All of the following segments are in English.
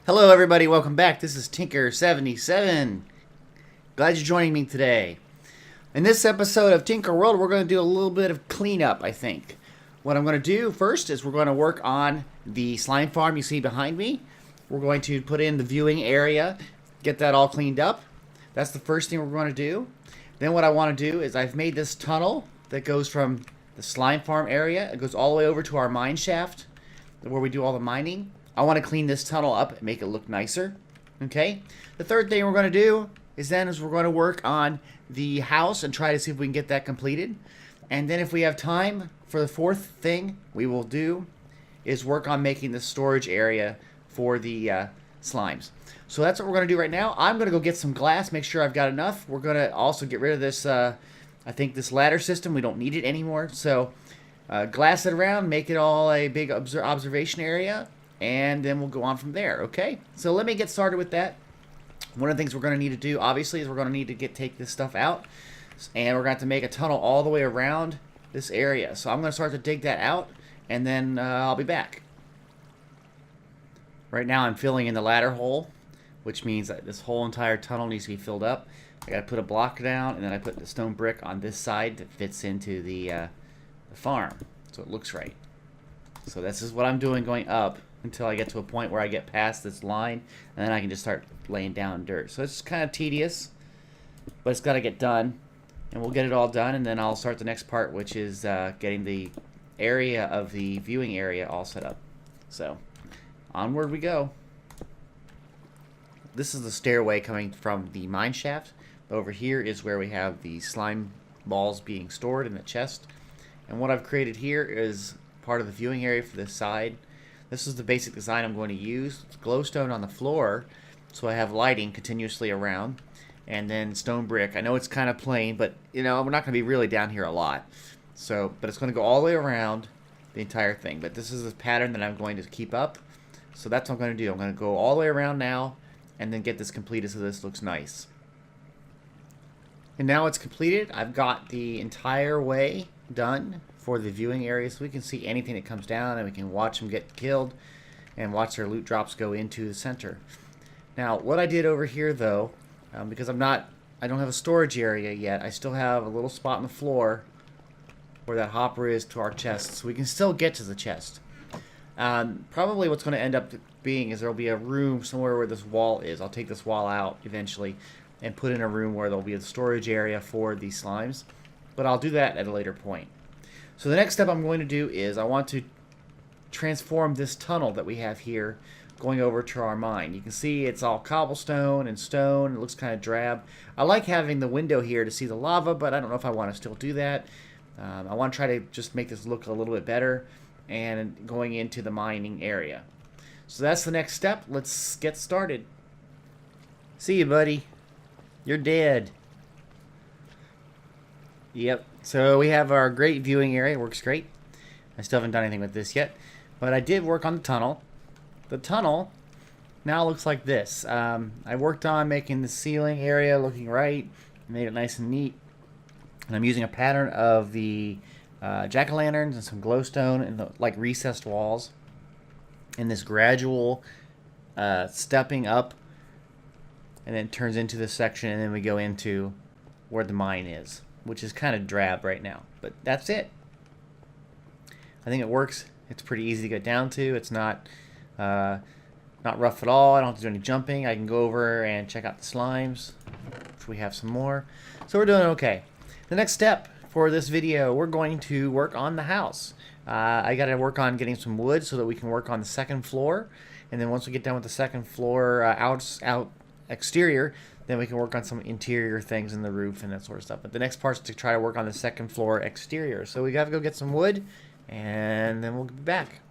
Hello everybody, welcome back. This is Tinker77. Glad you're joining me today. In this episode of Tinker World, we're going to do a little bit of cleanup, I think. What I'm going to do first is we're going to work on the slime farm you see behind me. We're going to put in the viewing area, get that all cleaned up. That's the first thing we're going to do. Then what I want to do is I've made this tunnel that goes from the slime farm area. It goes all the way over to our mine shaft where we do all the mining. I want to clean this tunnel up and make it look nicer. Okay? The third thing we're going to do is we're going to work on the house and try to see if we can get that completed. And then if we have time for the fourth thing we will do is work on making the storage area for the slimes. So that's what we're going to do right now. I'm going to go get some glass, make sure I've got enough. We're going to also get rid of this, I think this ladder system. We don't need it anymore. So glass it around, make it all a big observation area. And then we'll go on from there, okay? So let me get started with that. One of the things we're going to need to do, obviously, is we're going to need to take this stuff out. And we're going to have to make a tunnel all the way around this area. So I'm going to start to dig that out, and then I'll be back. Right now I'm filling in the ladder hole, which means that this whole entire tunnel needs to be filled up. I got to put a block down, and then I put the stone brick on this side that fits into the farm, so it looks right. So this is what I'm doing going up until I get to a point where I get past this line, and then I can just start laying down dirt. So it's kind of tedious, but it's got to get done, and we'll get it all done, and then I'll start the next part, which is getting the area of the viewing area all set up. So onward we go. This is the stairway coming from the mine shaft. Over here is where we have the slime balls being stored in the chest, and what I've created here is part of the viewing area for this side. This is the basic design I'm going to use. It's glowstone on the floor, so I have lighting continuously around, and then stone brick. I know it's kind of plain, but you know, we're not going to be really down here a lot. So, but it's going to go all the way around the entire thing. But this is the pattern that I'm going to keep up. So that's what I'm going to do. I'm going to go all the way around now, and then get this completed so this looks nice. And now it's completed. I've got the entire way done for the viewing area, so we can see anything that comes down, and we can watch them get killed and watch their loot drops go into the center. Now what I did over here though, because I don't have a storage area yet, I still have a little spot on the floor where that hopper is to our chest, so we can still get to the chest. Probably what's going to end up being is there will be a room somewhere where this wall is. I'll take this wall out eventually and put in a room where there will be a storage area for these slimes, but I'll do that at a later point. So the next step I'm going to do is I want to transform this tunnel that we have here going over to our mine. You can see it's all cobblestone and stone. It looks kind of drab. I like having the window here to see the lava, but I don't know if I want to still do that. I want to try to just make this look a little bit better and going into the mining area. So that's the next step. Let's get started. See you, buddy. You're dead. Yep. So we have our great viewing area. It works great. I still haven't done anything with this yet, but I did work on the tunnel. The tunnel now looks like this. I worked on making the ceiling area looking right, made it nice and neat, and I'm using a pattern of the jack-o'-lanterns and some glowstone and the, like recessed walls, and this gradual stepping up, and then turns into this section, and then we go into where the mine is, which is kind of drab right now, but that's it. I think it works. It's pretty easy to get down to. It's not rough at all. I don't have to do any jumping. I can go over and check out the slimes, if we have some more. So we're doing okay. The next step for this video, we're going to work on the house. I got to work on getting some wood so that we can work on the second floor, and then once we get done with the second floor exterior, then we can work on some interior things in the roof and that sort of stuff. But the next part is to try to work on the second floor exterior. So we got to go get some wood, and then we'll be back.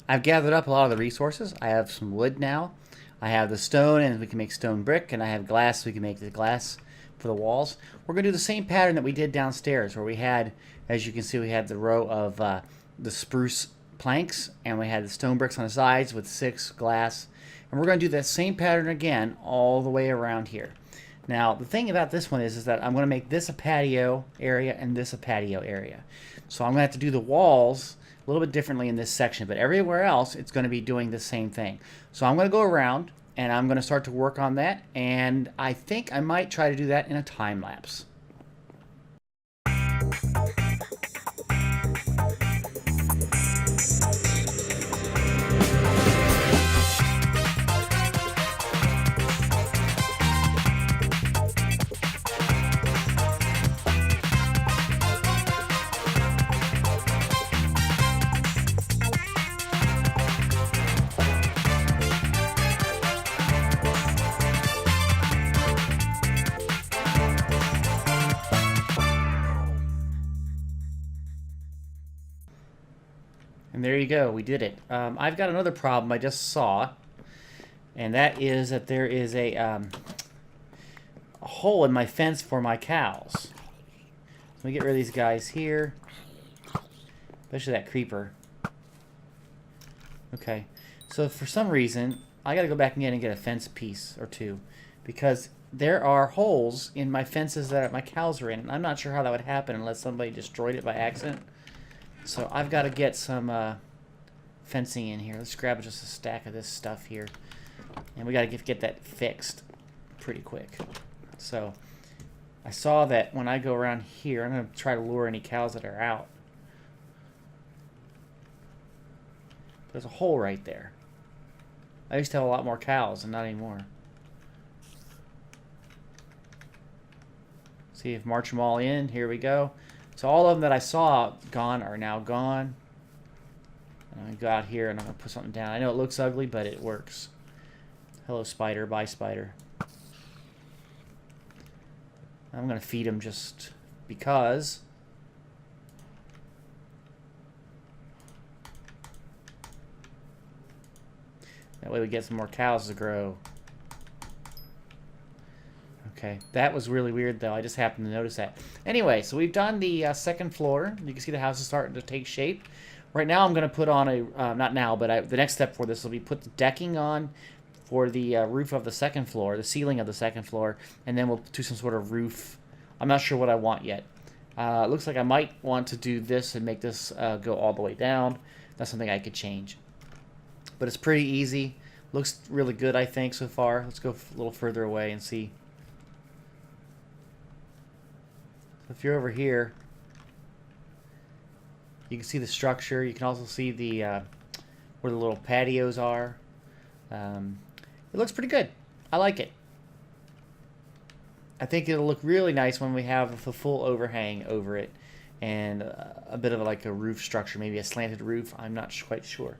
I've gathered up a lot of the resources. I have some wood now. I have the stone, and we can make stone brick, and I have glass, so we can make the glass for the walls. We're going to do the same pattern that we did downstairs, where we had, as you can see, we had the row of the spruce planks, and we had the stone bricks on the sides with 6 glass. And we're going to do that same pattern again all the way around here. Now, the thing about this one is that I'm going to make this a patio area and this a patio area. So I'm going to have to do the walls A little bit differently in this section, but everywhere else it's going to be doing the same thing. So I'm going to go around and I'm going to start to work on that, and I think I might try to do that in a time lapse. And there you go, we did it. I've got another problem I just saw, and that is that there is a hole in my fence for my cows. Let me get rid of these guys here, especially that creeper. Okay, so for some reason, I gotta go back again and get a fence piece or two, because there are holes in my fences that my cows are in, and I'm not sure how that would happen unless somebody destroyed it by accident. So I've got to get some fencing in here. Let's grab just a stack of this stuff here. And we got to get that fixed pretty quick. So I saw that when I go around here, I'm going to try to lure any cows that are out. There's a hole right there. I used to have a lot more cows, and not anymore. See if march them all in. Here we go. So all of them that I saw gone are now gone. I'm going to go out here and I'm going to put something down. I know it looks ugly, but it works. Hello, spider. Bye, spider. I'm going to feed them just because. That way we get some more cows to grow. Okay, that was really weird, though. I just happened to notice that. Anyway, so we've done the second floor. You can see the house is starting to take shape. Right now I'm going to put on a, not now, but the next step for this will be put the decking on for the roof of the second floor, the ceiling of the second floor, and then we'll do some sort of roof. I'm not sure what I want yet. It looks like I might want to do this and make this go all the way down. That's something I could change. But it's pretty easy. Looks really good, I think, so far. Let's go a little further away and see. If you're over here, you can see the structure. You can also see the where the little patios are. It looks pretty good. I like it. I think it'll look really nice when we have the full overhang over it and a bit of like a roof structure, maybe a slanted roof. I'm not quite sure.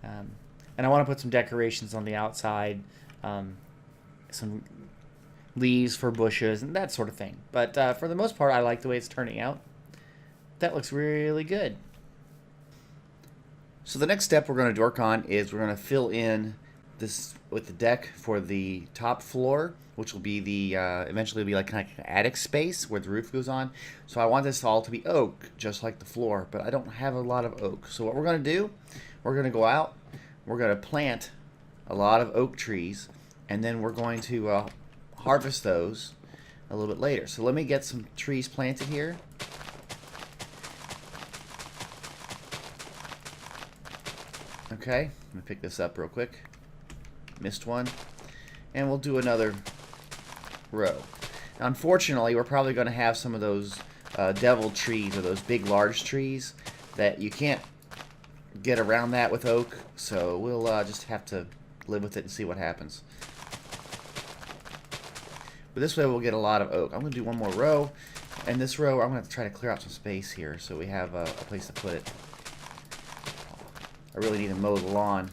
And I want to put some decorations on the outside, some leaves for bushes and that sort of thing. But for the most part, I like the way it's turning out. That looks really good. So the next step we're going to work on is we're going to fill in this with the deck for the top floor, which will be the eventually be like kind of an attic space where the roof goes on. So I want this all to be oak, just like the floor, but I don't have a lot of oak. So what we're going to do, we're going to go out, we're going to plant a lot of oak trees, and then we're going to harvest those a little bit later. So let me get some trees planted here. Okay, let me pick this up real quick. Missed one. And we'll do another row. Now, unfortunately, we're probably going to have some of those devil trees, or those big large trees that you can't get around that with oak, so we'll just have to live with it and see what happens. But this way we'll get a lot of oak. I'm going to do one more row, and this row I'm going to try to clear out some space here so we have a place to put it. I really need to mow the lawn.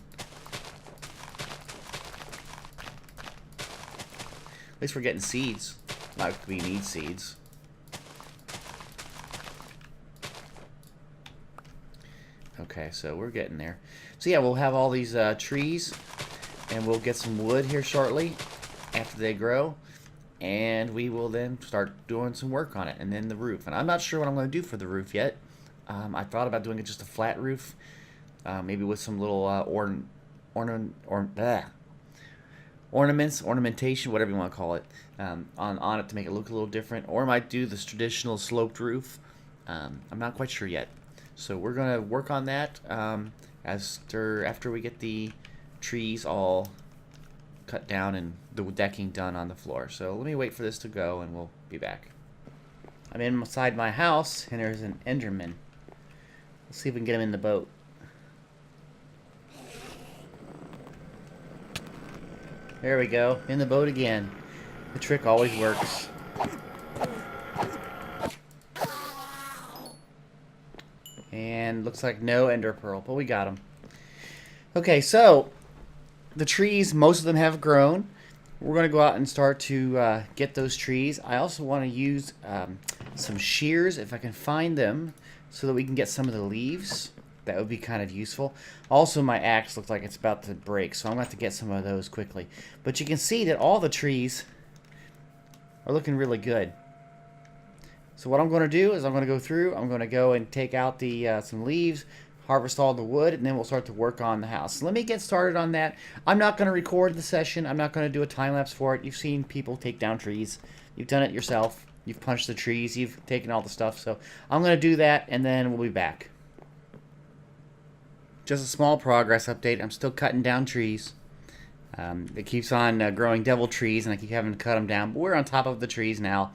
At least we're getting seeds. Not like we need seeds. Okay, so we're getting there. So yeah, we'll have all these trees, and we'll get some wood here shortly after they grow, and we will then start doing some work on it, and then the roof. And I'm not sure what I'm going to do for the roof yet. I thought about doing it just a flat roof, maybe with some little ornamentation, whatever you want to call it, on it to make it look a little different. Or I might do this traditional sloped roof. I'm not quite sure yet. So we're going to work on that after we get the trees all cut down and the decking done on the floor. So let me wait for this to go and we'll be back. I'm inside my house and there's an Enderman. Let's see if we can get him in the boat. There we go, in the boat again. The trick always works. And looks like no ender pearl, but we got him. Okay, so the trees, most of them have grown. We're going to go out and start to get those trees. I also want to use some shears if I can find them so that we can get some of the leaves. That would be kind of useful. Also, my axe looks like it's about to break, so I'm going to have to get some of those quickly. But you can see that all the trees are looking really good. So what I'm going to do is I'm going to go through, I'm going to go and take out the some leaves, harvest all the wood, and then we'll start to work on the house. So let me get started on that. I'm not going to record the session. I'm not going to do a time-lapse for it. You've seen people take down trees. You've done it yourself. You've punched the trees. You've taken all the stuff. So I'm going to do that, and then we'll be back. Just a small progress update. I'm still cutting down trees. It keeps on growing devil trees, and I keep having to cut them down. But we're on top of the trees now.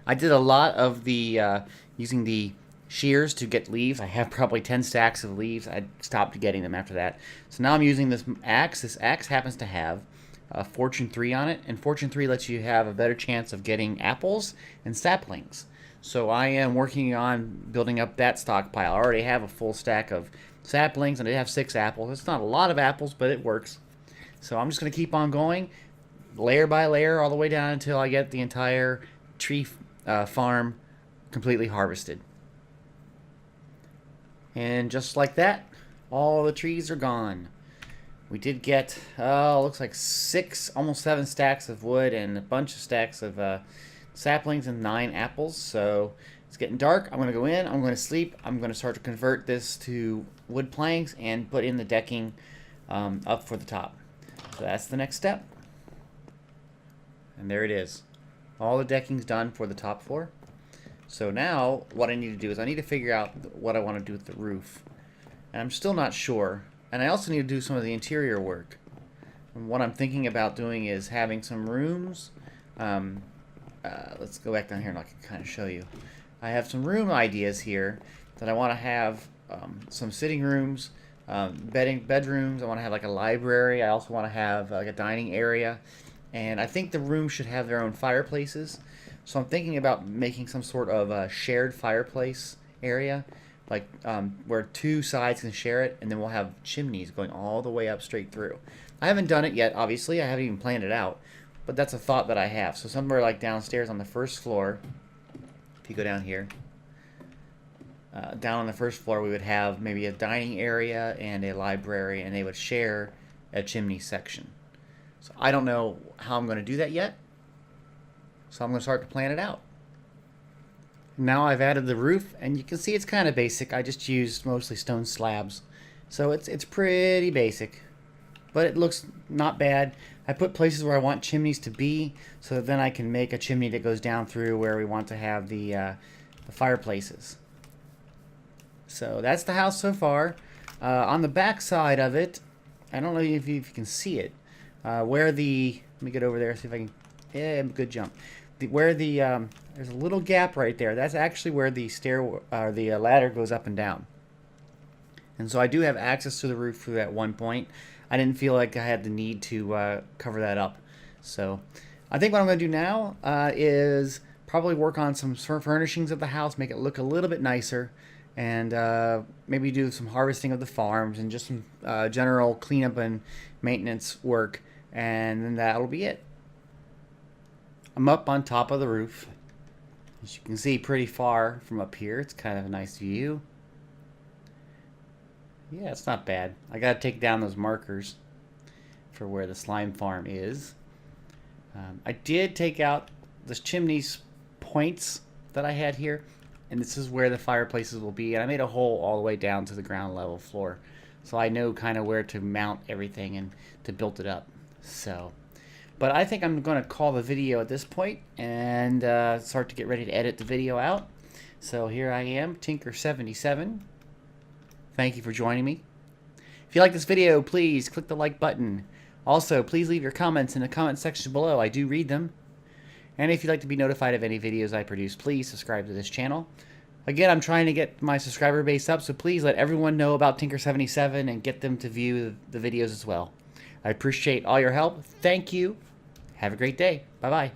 I did a lot of the using the shears to get leaves. I have probably 10 stacks of leaves. I stopped getting them after that. So now I'm using this axe. This axe happens to have Fortune 3 on it, and Fortune 3 lets you have a better chance of getting apples and saplings. So I am working on building up that stockpile. I already have a full stack of saplings, and I have 6 apples. It's not a lot of apples, but it works. So I'm just going to keep on going, layer by layer, all the way down until I get the entire tree farm completely harvested. And just like that, all the trees are gone. We did get, looks like 6, almost 7 stacks of wood and a bunch of stacks of saplings and 9 apples. So it's getting dark. I'm going to go in. I'm going to sleep. I'm going to start to convert this to wood planks and put in the decking up for the top. So that's the next step. And there it is. All the decking's done for the top floor. So now what I need to do is I need to figure out what I want to do with the roof. And I'm still not sure. And I also need to do some of the interior work. And what I'm thinking about doing is having some rooms. Let's go back down here and I can kind of show you. I have some room ideas here that I want to have some sitting rooms, bedrooms. I want to have like a library. I also want to have like a dining area. And I think the rooms should have their own fireplaces. So I'm thinking about making some sort of a shared fireplace area, like where 2 sides can share it, and then we'll have chimneys going all the way up straight through. I haven't done it yet, obviously. I haven't even planned it out, but that's a thought that I have. So somewhere like downstairs on the first floor, if you go down here, down on the first floor we would have maybe a dining area and a library, and they would share a chimney section. So I don't know how I'm going to do that yet. So I'm going to start to plan it out. Now I've added the roof, and you can see it's kind of basic. I just used mostly stone slabs. So it's pretty basic, but it looks not bad. I put places where I want chimneys to be, so that then I can make a chimney that goes down through where we want to have the fireplaces. So that's the house so far. On the back side of it, I don't know if you can see it. Let me get over there, see if I can. Yeah, good jump. There's a little gap right there. That's actually where the ladder goes up and down. And so I do have access to the roof through that one point. I didn't feel like I had the need to cover that up. So I think what I'm going to do now is probably work on some furnishings of the house, make it look a little bit nicer, and maybe do some harvesting of the farms and just some general cleanup and maintenance work, and then that'll be it. I'm up on top of the roof. As you can see, pretty far from up here. It's kind of a nice view. Yeah, it's not bad. I gotta take down those markers for where the slime farm is. I did take out the chimneys points that I had here, and this is where the fireplaces will be. And I made a hole all the way down to the ground level floor, so I know kind of where to mount everything and to build it up. So, but I think I'm going to call the video at this point and start to get ready to edit the video out. So here I am, Tinker77, Thank you for joining me. If you like this video, please click the like button. Also, please leave your comments in the comment section below. I do read them. And if you'd like to be notified of any videos I produce, please subscribe to this channel. Again, I'm trying to get my subscriber base up, so please let everyone know about Tinker77 and get them to view the videos as well. I appreciate all your help. Thank you. Have a great day. Bye-bye.